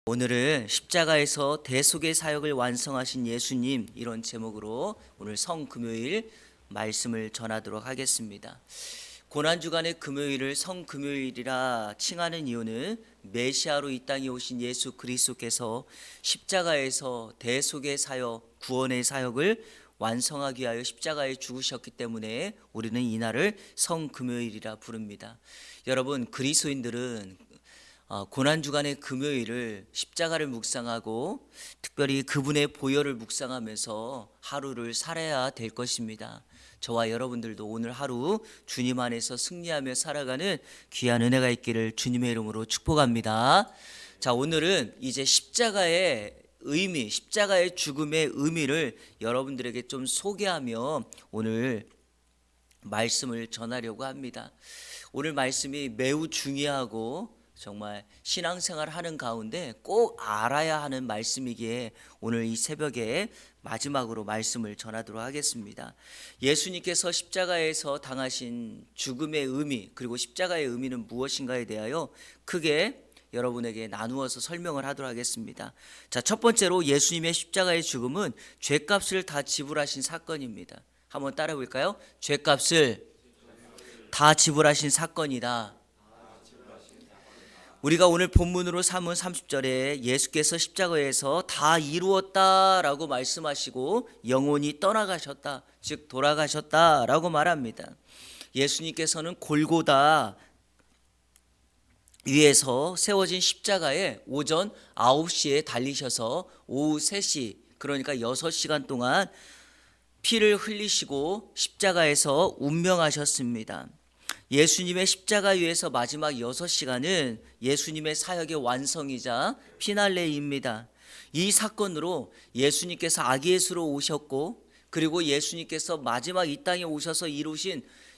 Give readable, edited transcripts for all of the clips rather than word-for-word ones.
오늘은 십자가에서 대속의 사역을 완성하신 예수님, 이런 제목으로 오늘 성금요일 말씀을 전하도록 하겠습니다. 고난주간의 금요일을 성금요일이라 칭하는 이유는 메시아로 이 땅에 오신 예수 그리스도께서 십자가에서 대속의 사역, 구원의 사역을 완성하기 위하여 십자가에 죽으셨기 때문에 우리는 이날을 성금요일이라 부릅니다. 여러분, 그리스도인들은 고난주간의 금요일을 십자가를 묵상하고 특별히 그분의 보혈을 묵상하면서 하루를 살아야 될 것입니다. 저와 여러분들도 오늘 하루 주님 안에서 승리하며 살아가는 귀한 은혜가 있기를 주님의 이름으로 축복합니다. 자, 오늘은 이제 십자가의 의미, 십자가의 죽음의 의미를 여러분들에게 좀 소개하며 오늘 말씀을 전하려고 합니다. 오늘 말씀이 매우 중요하고 정말 신앙생활 하는 가운데 꼭 알아야 하는 말씀이기에 오늘 이 새벽에 마지막으로 말씀을 전하도록 하겠습니다. 예수님께서 십자가에서 당하신 죽음의 의미, 그리고 십자가의 의미는 무엇인가에 대하여 크게 여러분에게 나누어서 설명을 하도록 하겠습니다. 자, 첫 번째로 예수님의 십자가의 죽음은 죄값을 다 지불하신 사건입니다. 한번 따라 볼까요? 죄값을 다 지불하신 사건이다. 우리가 오늘 본문으로 삼은 30절에 예수께서 십자가에서 다 이루었다라고 말씀하시고 영원히 떠나가셨다, 즉 돌아가셨다라고 말합니다. 예수님께서는 골고다 위에서 세워진 십자가에 오전 9시에 달리셔서 오후 3시, 그러니까 6시간 동안 피를 흘리시고 십자가에서 운명하셨습니다. 예수님의 십자가 위에서 마지막 6시간은 예수님의 사역의 완성이자 피날레입니다. 이 사건으로 예수님께서 아기 예수로 오셨고, 그리고 예수님께서 마지막 이 땅에 오셔서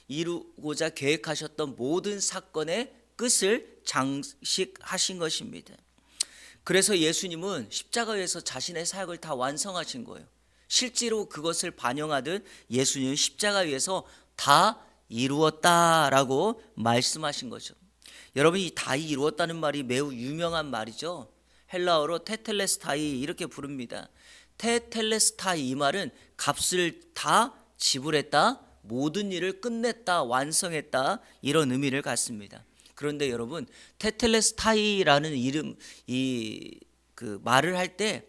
이루고자 계획하셨던 모든 사건의 끝을 장식하신 것입니다. 그래서 예수님은 십자가 위에서 자신의 사역을 다 완성하신 거예요. 실제로 그것을 반영하듯 예수님은 십자가 위에서 다 이루었다라고 말씀하신 거죠. 여러분, 이 다 이루었다는 말이 매우 유명한 말이죠. 헬라어로 테텔레스타이 이렇게 부릅니다. 테텔레스타이, 이 말은 값을 다 지불했다, 모든 일을 끝냈다, 완성했다, 이런 의미를 갖습니다. 그런데 여러분, 테텔레스타이라는 이름, 그 말을 할 때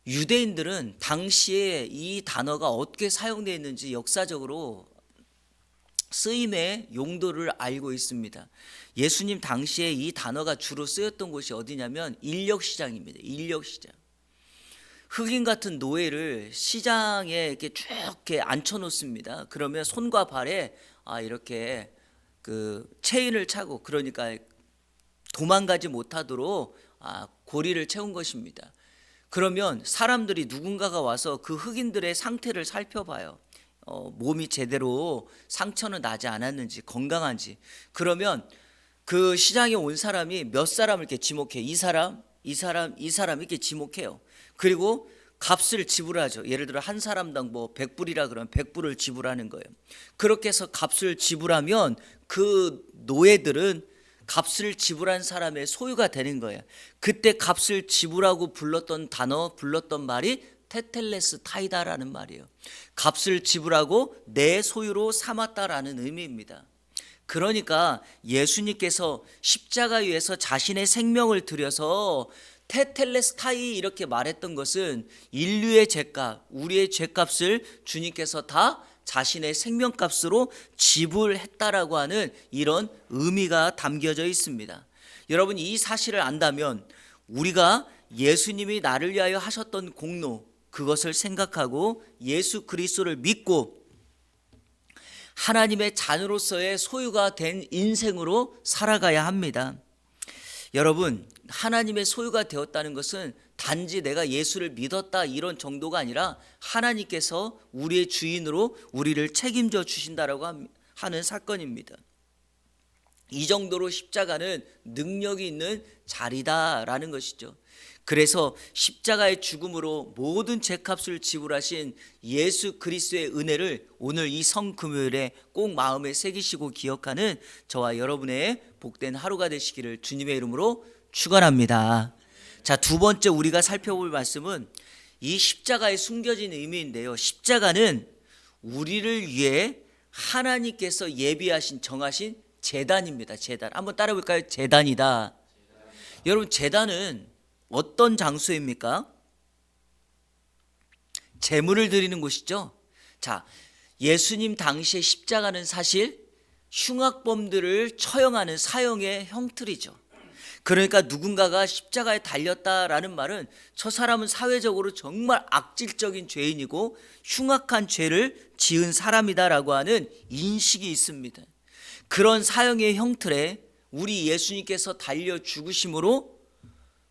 유대인들은 당시에 이 단어가 어떻게 사용되어 있는지 역사적으로 쓰임의 용도를 알고 있습니다. 예수님 당시에 이 단어가 주로 쓰였던 곳이 어디냐면 인력시장입니다. 인력시장. 흑인 같은 노예를 시장에 이렇게 쭉 이렇게 앉혀 놓습니다. 그러면 손과 발에 이렇게 그 체인을 차고, 그러니까 도망가지 못하도록 고리를 채운 것입니다. 그러면 사람들이 누군가가 와서 그 흑인들의 상태를 살펴봐요. 몸이 제대로 상처는 나지 않았는지, 건강한지. 그러면 그 시장에 온 사람이 몇 사람을 이렇게 지목해. 이 사람 이렇게 지목해요. 그리고 값을 지불하죠. 예를 들어 한 사람당 뭐 100불이라 그러면 100불을 지불하는 거예요. 그렇게 해서 값을 지불하면 그 노예들은 값을 지불한 사람의 소유가 되는 거예요. 그때 값을 지불하고 불렀던 말이 테텔레스타이다라는 말이에요. 값을 지불하고 내 소유로 삼았다라는 의미입니다. 그러니까 예수님께서 십자가 위에서 자신의 생명을 들여서 테텔레스타이 이렇게 말했던 것은 인류의 죄값, 우리의 죄값을 주님께서 다 자신의 생명값으로 지불했다라고 하는 이런 의미가 담겨져 있습니다. 여러분, 이 사실을 안다면 우리가 예수님이 나를 위하여 하셨던 공로, 그것을 생각하고 예수 그리스도를 믿고 하나님의 자녀로서의 소유가 된 인생으로 살아가야 합니다. 여러분, 하나님의 소유가 되었다는 것은 단지 내가 예수를 믿었다 이런 정도가 아니라 하나님께서 우리의 주인으로 우리를 책임져 주신다라고 하는 사건입니다. 이 정도로 십자가는 능력이 있는 자리다라는 것이죠. 그래서 십자가의 죽음으로 모든 죄값을 지불하신 예수 그리스도의 은혜를 오늘 이 성금요일에 꼭 마음에 새기시고 기억하는 저와 여러분의 복된 하루가 되시기를 주님의 이름으로 축원합니다. 자, 두 번째 우리가 살펴볼 말씀은 이 십자가에 숨겨진 의미인데요. 십자가는 우리를 위해 하나님께서 예비하신 정하신 제단입니다. 제단. 한번 따라 볼까요? 제단이다. 여러분, 제단은 어떤 장소입니까? 제물을 드리는 곳이죠. 자, 예수님 당시의 십자가는 사실 흉악범들을 처형하는 사형의 형틀이죠. 그러니까 누군가가 십자가에 달렸다라는 말은 저 사람은 사회적으로 정말 악질적인 죄인이고 흉악한 죄를 지은 사람이다라고 하는 인식이 있습니다. 그런 사형의 형틀에 우리 예수님께서 달려 죽으심으로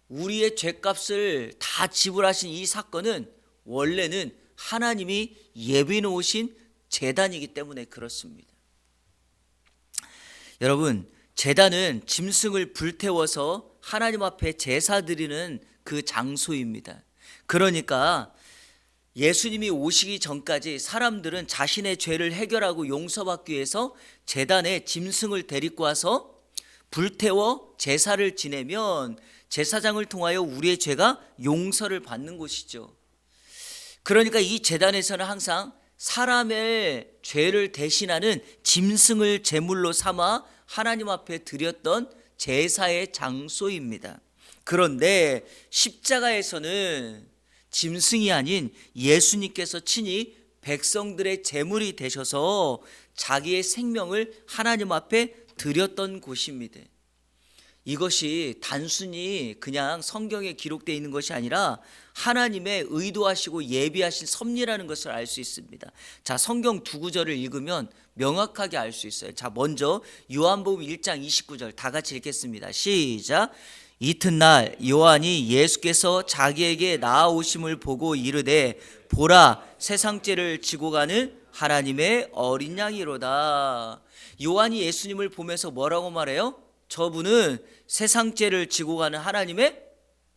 우리의 죄값을 다 지불하신 이 사건은 원래는 하나님이 예비해 놓으신 제단이기 때문에 그렇습니다. 여러분, 제단은 짐승을 불태워서 하나님 앞에 제사 드리는 그 장소입니다. 그러니까 예수님이 오시기 전까지 사람들은 자신의 죄를 해결하고 용서받기 위해서 제단에 짐승을 데리고 와서 불태워 제사를 지내면 제사장을 통하여 우리의 죄가 용서를 받는 곳이죠. 그러니까 이 제단에서는 항상 사람의 죄를 대신하는 짐승을 제물로 삼아 하나님 앞에 드렸던 제사의 장소입니다. 그런데 십자가에서는 짐승이 아닌 예수님께서 친히 백성들의 제물이 되셔서 자기의 생명을 하나님 앞에 드렸던 곳입니다. 이것이 단순히 그냥 성경에 기록되어 있는 것이 아니라 하나님의 의도하시고 예비하신 섭리라는 것을 알 수 있습니다. 자, 성경 두 구절을 읽으면 명확하게 알 수 있어요. 자, 먼저 요한복음 1장 29절 다 같이 읽겠습니다. 시작. 이튿날 요한이 예수께서 자기에게 나아오심을 보고 이르되 보라, 세상 죄를 지고 가는 하나님의 어린 양이로다. 요한이 예수님을 보면서 뭐라고 말해요? 저분은 세상 죄를 지고 가는 하나님의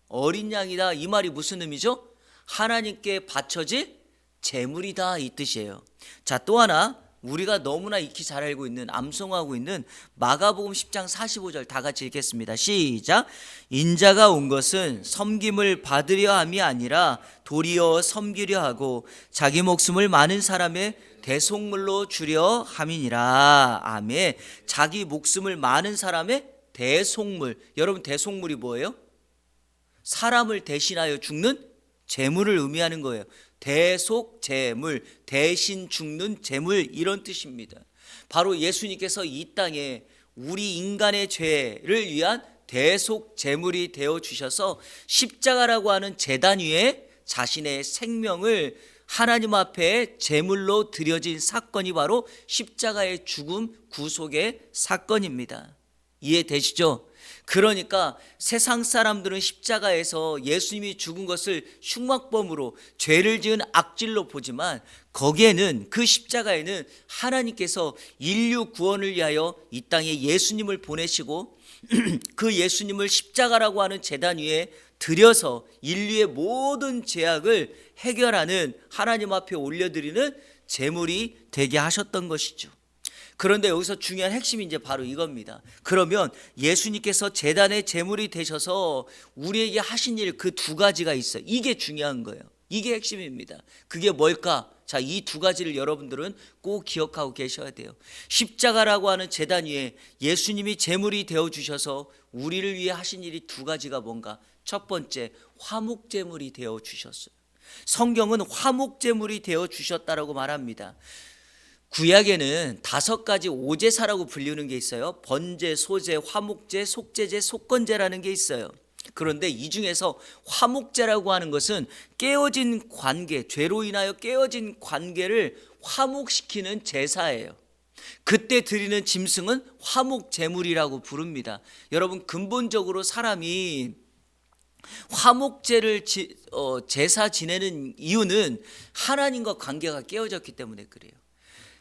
어린 양이다. 이 말이 무슨 의미죠? 하나님께 바쳐질 제물이다, 이 뜻이에요. 자, 또 하나 우리가 너무나 익히 잘 알고 있는, 암송하고 있는 마가복음 10장 45절 다 같이 읽겠습니다. 시작. 인자가 온 것은 섬김을 받으려 함이 아니라 도리어 섬기려 하고 자기 목숨을 많은 사람의 대속물로 주려 함이니라. 아멘. 자기 목숨을 많은 사람의 대속물. 여러분, 대속물이 뭐예요? 사람을 대신하여 죽는 제물을 의미하는 거예요. 대속 제물, 대신 죽는 제물, 이런 뜻입니다. 바로 예수님께서 이 땅에 우리 인간의 죄를 위한 대속 제물이 되어 주셔서 십자가라고 하는 제단 위에 자신의 생명을 하나님 앞에 제물로 드려진 사건이 바로 십자가의 죽음 구속의 사건입니다. 이해되시죠? 그러니까 세상 사람들은 십자가에서 예수님이 죽은 것을 흉악범으로 죄를 지은 악질로 보지만 거기에는, 그 십자가에는 하나님께서 인류 구원을 위하여 이 땅에 예수님을 보내시고 그 예수님을 십자가라고 하는 제단 위에 드려서 인류의 모든 죄악을 해결하는, 하나님 앞에 올려드리는 제물이 되게 하셨던 것이죠. 그런데 여기서 중요한 핵심이 이제 바로 이겁니다. 그러면 예수님께서 제단의 제물이 되셔서 우리에게 하신 일, 그 두 가지가 있어요. 이게 중요한 거예요. 이게 핵심입니다. 그게 뭘까? 자, 이 두 가지를 여러분들은 꼭 기억하고 계셔야 돼요. 십자가라고 하는 제단 위에 예수님이 제물이 되어 주셔서 우리를 위해 하신 일이 두 가지가 뭔가? 첫 번째, 화목제물이 되어 주셨어요. 성경은 화목제물이 되어 주셨다라고 말합니다. 구약에는 5가지 오제사라고 불리는 게 있어요. 번제, 소제, 화목제, 속제제, 속건제라는 게 있어요. 그런데 이 중에서 화목제라고 하는 것은 깨어진 관계, 죄로 인하여 깨어진 관계를 화목시키는 제사예요. 그때 드리는 짐승은 화목제물이라고 부릅니다. 여러분, 근본적으로 사람이 화목제를 제사 지내는 이유는 하나님과 관계가 깨어졌기 때문에 그래요.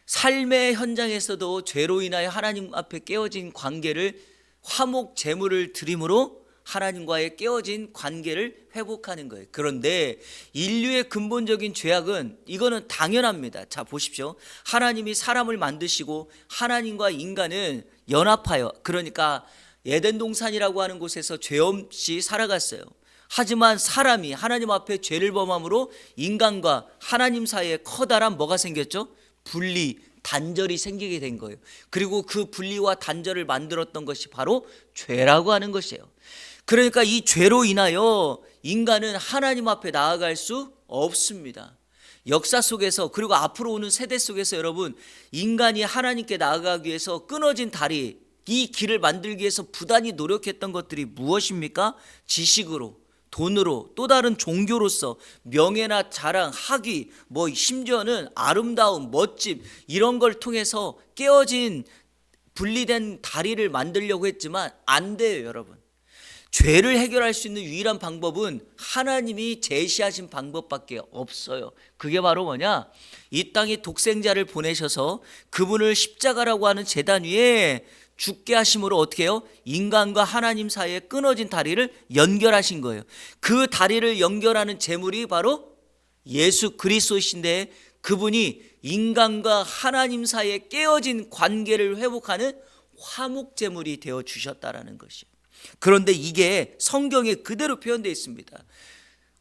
삶의 현장에서도 죄로 인하여 하나님 앞에 깨어진 관계를 화목 제물을 드림으로 하나님과의 깨어진 관계를 회복하는 거예요. 그런데 인류의 근본적인 죄악은, 이거는 당연합니다. 자, 보십시오. 하나님이 사람을 만드시고 하나님과 인간은 연합하여, 그러니까 에덴 동산이라고 하는 곳에서 죄 없이 살아갔어요. 하지만 사람이 하나님 앞에 죄를 범함으로 인간과 하나님 사이에 커다란 뭐가 생겼죠? 분리, 단절이 생기게 된 거예요. 그리고 그 분리와 단절을 만들었던 것이 바로 죄라고 하는 것이에요. 그러니까 이 죄로 인하여 인간은 하나님 앞에 나아갈 수 없습니다. 역사 속에서, 그리고 앞으로 오는 세대 속에서 여러분, 인간이 하나님께 나아가기 위해서 끊어진 다리, 이 길을 만들기 위해서 부단히 노력했던 것들이 무엇입니까? 지식으로, 돈으로, 또 다른 종교로서 명예나 자랑, 학위, 심지어는 아름다움, 멋짐, 이런 걸 통해서 깨어진 분리된 다리를 만들려고 했지만 안 돼요, 여러분. 죄를 해결할 수 있는 유일한 방법은 하나님이 제시하신 방법밖에 없어요. 그게 바로 뭐냐? 이 땅에 독생자를 보내셔서 그분을 십자가라고 하는 제단 위에 죽게 하심으로 어떻게 해요? 인간과 하나님 사이에 끊어진 다리를 연결하신 거예요. 그 다리를 연결하는 제물이 바로 예수 그리스도이신데, 그분이 인간과 하나님 사이에 깨어진 관계를 회복하는 화목 제물이 되어 주셨다라는 것이에요. 그런데 이게 성경에 그대로 표현되어 있습니다.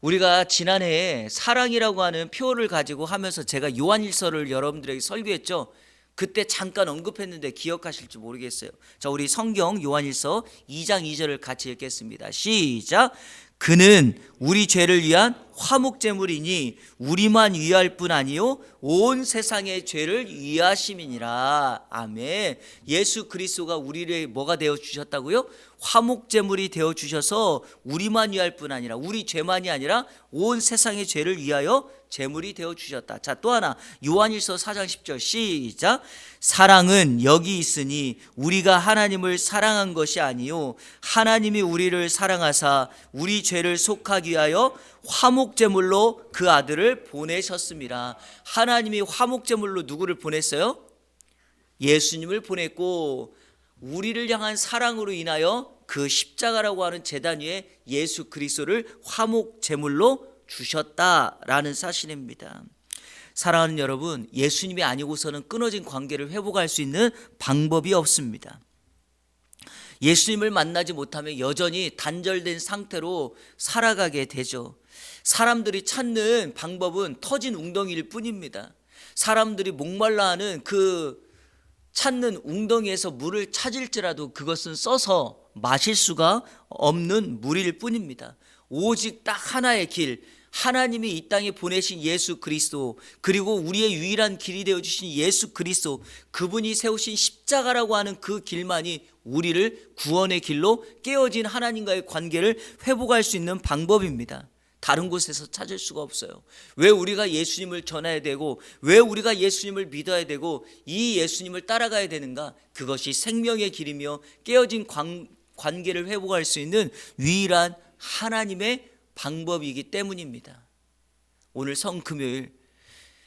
우리가 지난해에 사랑이라고 하는 표현을 가지고 하면서 제가 요한일서를 여러분들에게 설교했죠. 그때 잠깐 언급했는데 기억하실지 모르겠어요. 자, 우리 성경 요한일서 2장 2절을 같이 읽겠습니다. 시작. 그는 우리 죄를 위한 화목제물이니 우리만 위할 뿐 아니요 온 세상의 죄를 위하심이니라. 아멘. 예수 그리스도가 우리를 뭐가 되어 주셨다고요? 화목제물이 되어 주셔서 우리만 위할 뿐 아니라, 우리 죄만이 아니라 온 세상의 죄를 위하여 제물이 되어 주셨다. 자, 또 하나 요한일서 4장 10절 시작. 사랑은 여기 있으니 우리가 하나님을 사랑한 것이 아니요 하나님이 우리를 사랑하사 우리 죄를 속하기 위하여 화목제물로 그 아들을 보내셨습니다. 하나님이 화목제물로 누구를 보냈어요? 예수님을 보냈고, 우리를 향한 사랑으로 인하여 그 십자가라고 하는 제단 위에 예수 그리스도를 화목제물로 주셨다라는 사실입니다. 사랑하는 여러분, 예수님이 아니고서는 끊어진 관계를 회복할 수 있는 방법이 없습니다. 예수님을 만나지 못하면 여전히 단절된 상태로 살아가게 되죠. 사람들이 찾는 방법은 터진 웅덩이일 뿐입니다. 사람들이 목말라하는 그 찾는 웅덩이에서 물을 찾을지라도 그것은 써서 마실 수가 없는 물일 뿐입니다. 오직 딱 하나의 길, 하나님이 이 땅에 보내신 예수 그리스도, 그리고 우리의 유일한 길이 되어주신 예수 그리스도, 그분이 세우신 십자가라고 하는 그 길만이 우리를 구원의 길로 깨어진 하나님과의 관계를 회복할 수 있는 방법입니다. 다른 곳에서 찾을 수가 없어요. 왜 우리가 예수님을 전해야 되고, 왜 우리가 예수님을 믿어야 되고, 이 예수님을 따라가야 되는가? 그것이 생명의 길이며 깨어진 관계를 회복할 수 있는 유일한 하나님의 방법이기 때문입니다. 오늘 성금요일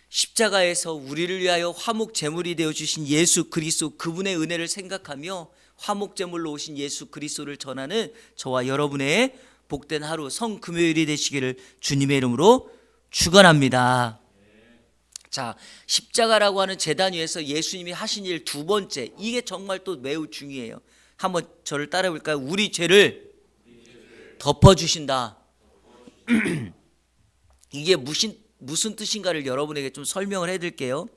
십자가에서 우리를 위하여 화목제물이 되어주신 예수 그리스도, 그분의 은혜를 생각하며 화목제물로 오신 예수 그리스도를 전하는 저와 여러분의 복된 하루 성금요일이 되시기를 주님의 이름으로 축원합니다. 자, 십자가라고 하는 제단 위에서 예수님이 하신 일 두 번째, 이게 정말 또 매우 중요해요. 한번 저를 따라해 볼까요? 우리 죄를 덮어주신다. 이게 무슨 뜻인가를 여러분에게 좀 설명을 해드릴게요.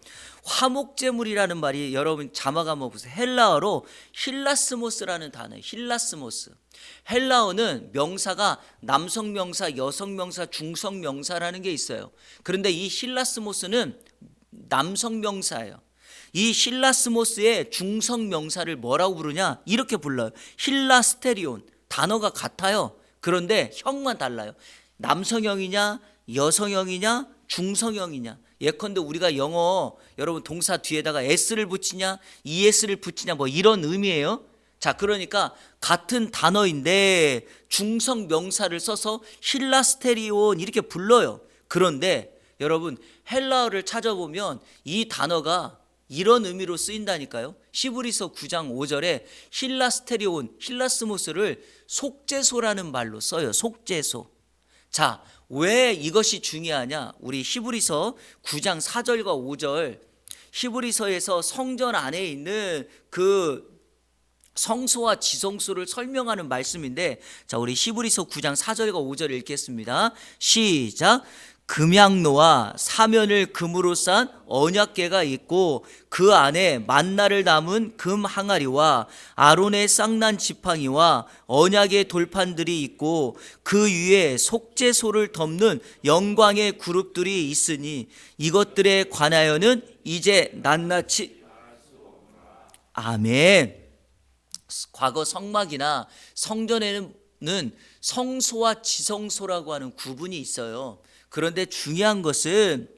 화목제물이라는 말이 여러분 자막 한번 보세요. 헬라어로 힐라스모스라는 단어예요. 힐라스모스. 헬라어는 명사가 남성 명사, 여성 명사, 중성 명사라는 게 있어요. 그런데 이 힐라스모스는 남성 명사예요. 이 힐라스모스의 중성 명사를 뭐라고 부르냐? 이렇게 불러요. 힐라스테리온. 단어가 같아요. 그런데 형만 달라요. 남성형이냐, 여성형이냐, 중성형이냐. 예컨대 우리가 영어 여러분 동사 뒤에다가 s를 붙이냐, es를 붙이냐, 뭐 이런 의미예요. 자, 그러니까 같은 단어인데 중성 명사를 써서 힐라스테리온 이렇게 불러요. 그런데 여러분 헬라어를 찾아보면 이 단어가 이런 의미로 쓰인다니까요. 히브리서 9장 5절에 힐라스테리온, 힐라스모스를 속죄소라는 말로 써요. 속죄소. 자, 왜 이것이 중요하냐? 우리 히브리서 9장 4절과 5절, 히브리서에서 성전 안에 있는 그 성소와 지성소를 설명하는 말씀인데, 자, 우리 히브리서 9장 4절과 5절을 읽겠습니다. 시작. 금양로와 사면을 금으로 싼 언약궤가 있고 그 안에 만나를 담은 금 항아리와 아론의 쌍난 지팡이와 언약의 돌판들이 있고 그 위에 속죄소를 덮는 영광의 그룹들이 있으니 이것들에 관하여는 이제 낱낱이 아멘. 과거 성막이나 성전에는 성소와 지성소라고 하는 구분이 있어요. 그런데 중요한 것은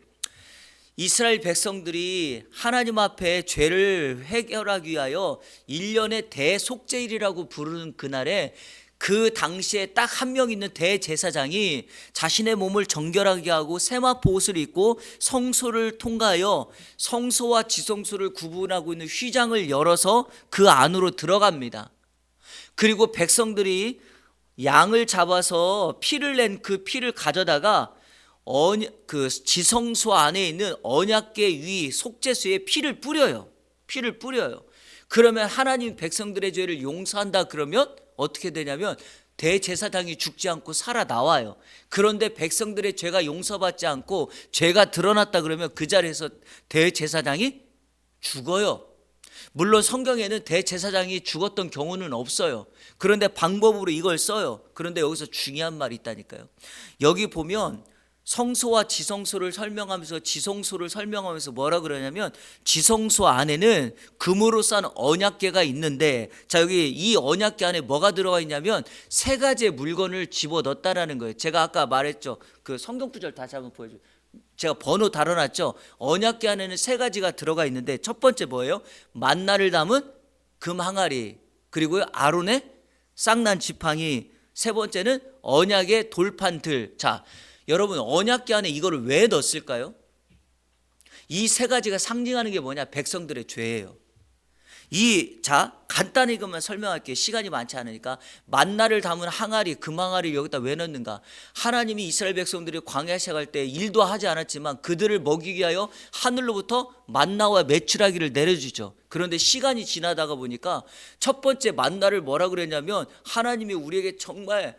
이스라엘 백성들이 하나님 앞에 죄를 해결하기 위하여 1년의 대속죄일이라고 부르는 그날에 그 당시에 딱 한 명 있는 대제사장이 자신의 몸을 정결하게 하고 세마포 옷을 입고 성소를 통과하여 성소와 지성소를 구분하고 있는 휘장을 열어서 그 안으로 들어갑니다. 그리고 백성들이 양을 잡아서 피를 낸 그 피를 가져다가 그 지성소 안에 있는 언약궤 위 속죄소에 피를 뿌려요. 그러면 하나님 백성들의 죄를 용서한다 그러면 어떻게 되냐면 대제사장이 죽지 않고 살아 나와요. 그런데 백성들의 죄가 용서받지 않고 죄가 드러났다 그러면 그 자리에서 대제사장이 죽어요. 물론 성경에는 대제사장이 죽었던 경우는 없어요. 그런데 방법으로 이걸 써요. 그런데 여기서 중요한 말이 있다니까요. 여기 보면 성소와 지성소를 설명하면서 지성소를 설명하면서 뭐라 그러냐면 지성소 안에는 금으로 싼 언약궤가 있는데, 자, 여기 이 언약궤 안에 뭐가 들어가 있냐면 세 가지의 물건을 집어넣었다라는 거예요. 제가 아까 말했죠. 그 성경 구절 다시 한번 보여줘요. 제가 번호 달아놨죠. 언약궤 안에는 세 가지가 들어가 있는데 첫 번째 뭐예요? 만나를 담은 금 항아리, 그리고 아론의 쌍난 지팡이, 세 번째는 언약의 돌판들. 자, 여러분 언약궤 안에 이거를 왜 넣었을까요? 이 세 가지가 상징하는 게 뭐냐? 백성들의 죄예요. 자, 간단히 그만 설명할게요. 시간이 많지 않으니까. 만나를 담은 항아리, 금 항아리를 여기다 왜 넣는가? 하나님이 이스라엘 백성들이 광야에 갈 때 일도 하지 않았지만 그들을 먹이기 위하여 하늘로부터 만나와 메추라기를 내려주죠. 그런데 시간이 지나다가 보니까 첫 번째 만나를 뭐라 그랬냐면 하나님이 우리에게 정말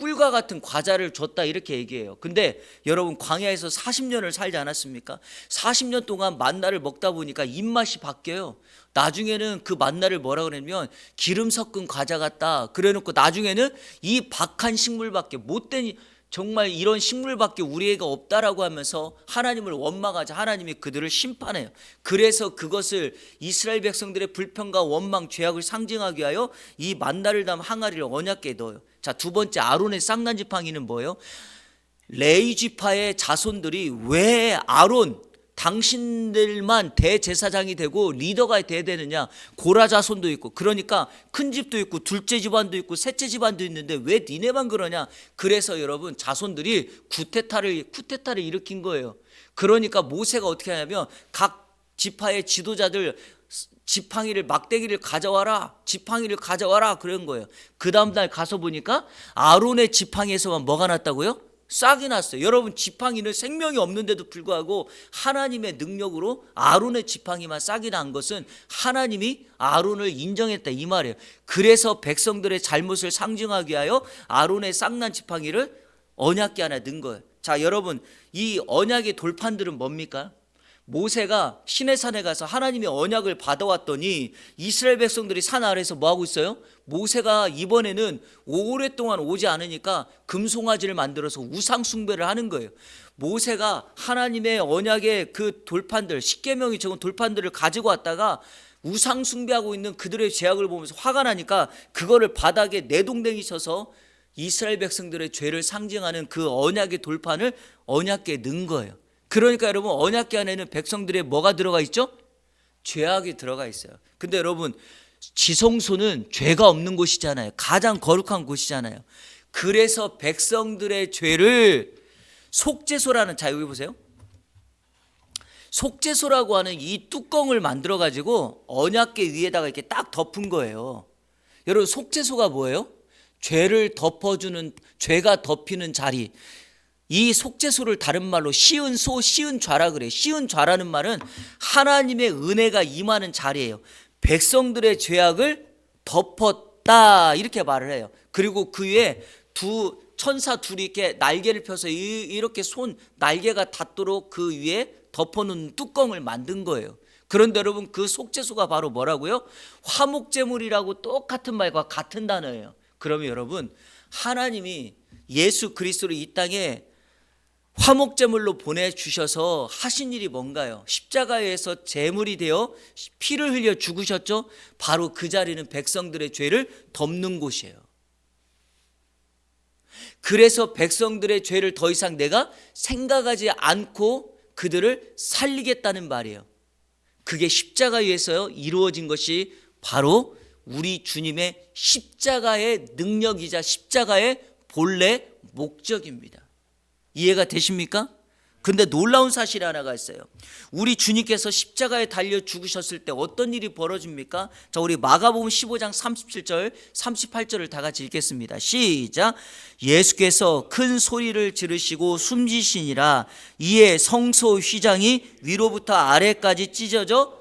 꿀과 같은 과자를 줬다 이렇게 얘기해요. 근데 여러분 광야에서 40년을 살지 않았습니까? 40년 동안 만나를 먹다 보니까 입맛이 바뀌어요. 나중에는 그 만나를 뭐라 그러냐면 기름 섞은 과자 같다 그래놓고 나중에는 이 박한 식물밖에 못된 정말 이런 식물밖에 우리에게 없다라고 하면서 하나님을 원망하자 하나님이 그들을 심판해요. 그래서 그것을 이스라엘 백성들의 불평과 원망, 죄악을 상징하기 위하여 이 만나를 담은 항아리를 언약궤에 넣어요. 자, 두 번째 아론의 쌍난 지팡이는 뭐예요? 레위 지파의 자손들이 왜 아론 당신들만 대제사장이 되고 리더가 돼야 되느냐? 고라 자손도 있고, 그러니까 큰 집도 있고 둘째 집안도 있고 셋째 집안도 있는데 왜 니네만 그러냐? 그래서 여러분 자손들이 쿠데타를 일으킨 거예요. 그러니까 모세가 어떻게 하냐면 각 지파의 지도자들 지팡이를 가져와라 그런 거예요. 그 다음날 가서 보니까 아론의 지팡이에서만 뭐가 났다고요? 싹이 났어요. 여러분 지팡이는 생명이 없는데도 불구하고 하나님의 능력으로 아론의 지팡이만 싹이 난 것은 하나님이 아론을 인정했다 이 말이에요. 그래서 백성들의 잘못을 상징하기 위하여 아론의 싹난 지팡이를 언약궤 안에 넣은 거예요. 자, 여러분 이 언약의 돌판들은 뭡니까? 모세가 시내산에 가서 하나님의 언약을 받아왔더니 이스라엘 백성들이 산 아래에서 뭐하고 있어요? 모세가 이번에는 오랫동안 오지 않으니까 금송아지를 만들어서 우상 숭배를 하는 거예요. 모세가 하나님의 언약의 그 돌판들, 십계명이 적은 돌판들을 가지고 왔다가 우상 숭배하고 있는 그들의 죄악을 보면서 화가 나니까 그거를 바닥에 내동댕이 쳐서 이스라엘 백성들의 죄를 상징하는 그 언약의 돌판을 언약궤에 넣은 거예요. 그러니까 여러분 언약궤 안에는 백성들의 뭐가 들어가 있죠? 죄악이 들어가 있어요. 근데 여러분 지성소는 죄가 없는 곳이잖아요. 가장 거룩한 곳이잖아요. 그래서 백성들의 죄를 속죄소라는, 자 여기 보세요. 속죄소라고 하는 이 뚜껑을 만들어 가지고 언약궤 위에다가 이렇게 딱 덮은 거예요. 여러분 속죄소가 뭐예요? 죄를 덮어주는, 죄가 덮이는 자리. 이 속죄소를 다른 말로 시은소, 시은좌라 그래요. 시은좌라는 말은 하나님의 은혜가 임하는 자리예요. 백성들의 죄악을 덮었다 이렇게 말을 해요. 그리고 그 위에 두 천사 둘이 이렇게 날개를 펴서 이렇게 손 날개가 닿도록 그 위에 덮어놓은 뚜껑을 만든 거예요. 그런데 여러분 그 속죄소가 바로 뭐라고요? 화목제물이라고 똑같은 말과 같은 단어예요. 그러면 여러분 하나님이 예수 그리스도를 이 땅에 화목제물로 보내주셔서 하신 일이 뭔가요? 십자가에서 제물이 되어 피를 흘려 죽으셨죠? 바로 그 자리는 백성들의 죄를 덮는 곳이에요. 그래서 백성들의 죄를 더 이상 내가 생각하지 않고 그들을 살리겠다는 말이에요. 그게 십자가 위에서 이루어진 것이 바로 우리 주님의 십자가의 능력이자 십자가의 본래 목적입니다. 이해가 되십니까? 근데 놀라운 사실 하나가 있어요. 우리 주님께서 십자가에 달려 죽으셨을 때 어떤 일이 벌어집니까? 자, 우리 마가복음 15장 37절 38절을 다 같이 읽겠습니다. 시작. 예수께서 큰 소리를 지르시고 숨지시니라. 이에 성소 휘장이 위로부터 아래까지 찢어져.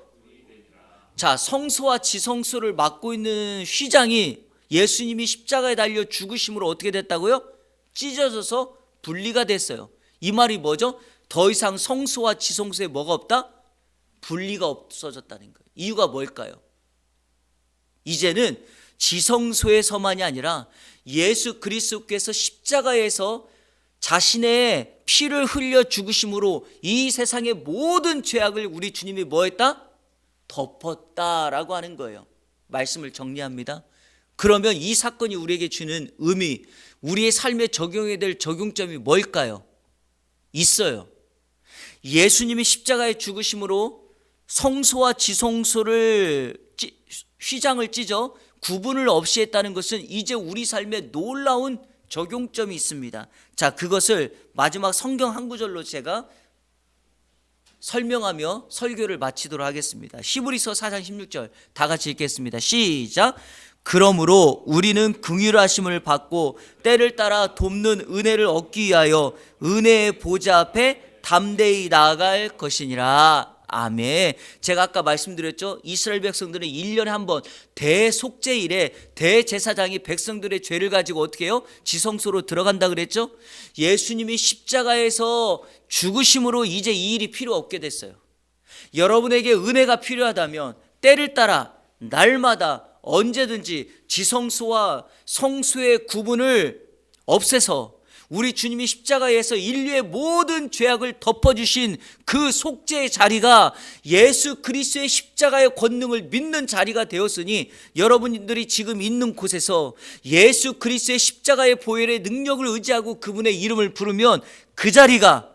자, 성소와 지성소를 막고 있는 휘장이 예수님이 십자가에 달려 죽으심으로 어떻게 됐다고요? 찢어져서 분리가 됐어요. 이 말이 뭐죠? 더 이상 성소와 지성소에 뭐가 없다? 분리가 없어졌다는 거예요. 이유가 뭘까요? 이제는 지성소에서만이 아니라 예수 그리스도께서 십자가에서 자신의 피를 흘려 죽으심으로 이 세상의 모든 죄악을 우리 주님이 뭐 했다? 덮었다라고 하는 거예요. 말씀을 정리합니다. 그러면 이 사건이 우리에게 주는 의미, 우리의 삶에 적용해야 될 적용점이 뭘까요? 있어요. 예수님이 십자가에 죽으심으로 성소와 지성소를 휘장을 찢어 구분을 없이 했다는 것은 이제 우리 삶에 놀라운 적용점이 있습니다. 자, 그것을 마지막 성경 한 구절로 제가 설명하며 설교를 마치도록 하겠습니다. 히브리서 4장 16절 다 같이 읽겠습니다. 시작. 그러므로 우리는 긍휼하심을 받고 때를 따라 돕는 은혜를 얻기 위하여 은혜의 보좌 앞에 담대히 나아갈 것이니라. 아멘. 제가 아까 말씀드렸죠. 이스라엘 백성들은 1년에 한 번 대속죄일에 대제사장이 백성들의 죄를 가지고 어떻게 해요? 지성소로 들어간다 그랬죠. 예수님이 십자가에서 죽으심으로 이제 이 일이 필요 없게 됐어요. 여러분에게 은혜가 필요하다면 때를 따라 날마다 언제든지 지성소와 성소의 구분을 없애서 우리 주님이 십자가에서 인류의 모든 죄악을 덮어주신 그 속죄의 자리가 예수 그리스도의 십자가의 권능을 믿는 자리가 되었으니 여러분들이 지금 있는 곳에서 예수 그리스도의 십자가의 보혈의 능력을 의지하고 그분의 이름을 부르면 그 자리가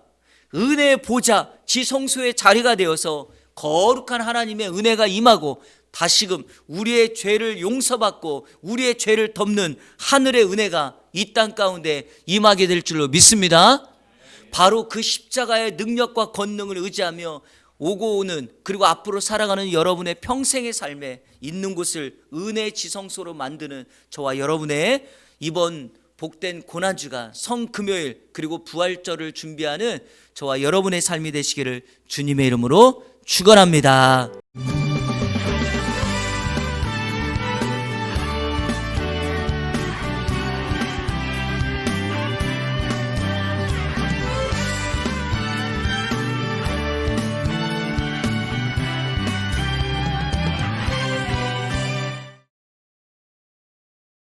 은혜의 보좌 지성소의 자리가 되어서 거룩한 하나님의 은혜가 임하고 다시금 우리의 죄를 용서받고 우리의 죄를 덮는 하늘의 은혜가 이 땅 가운데 임하게 될 줄로 믿습니다. 바로 그 십자가의 능력과 권능을 의지하며 오고 오는 그리고 앞으로 살아가는 여러분의 평생의 삶에 있는 곳을 은혜의 지성소로 만드는 저와 여러분의 이번 복된 고난주가 성금요일 그리고 부활절을 준비하는 저와 여러분의 삶이 되시기를 주님의 이름으로 축원합니다.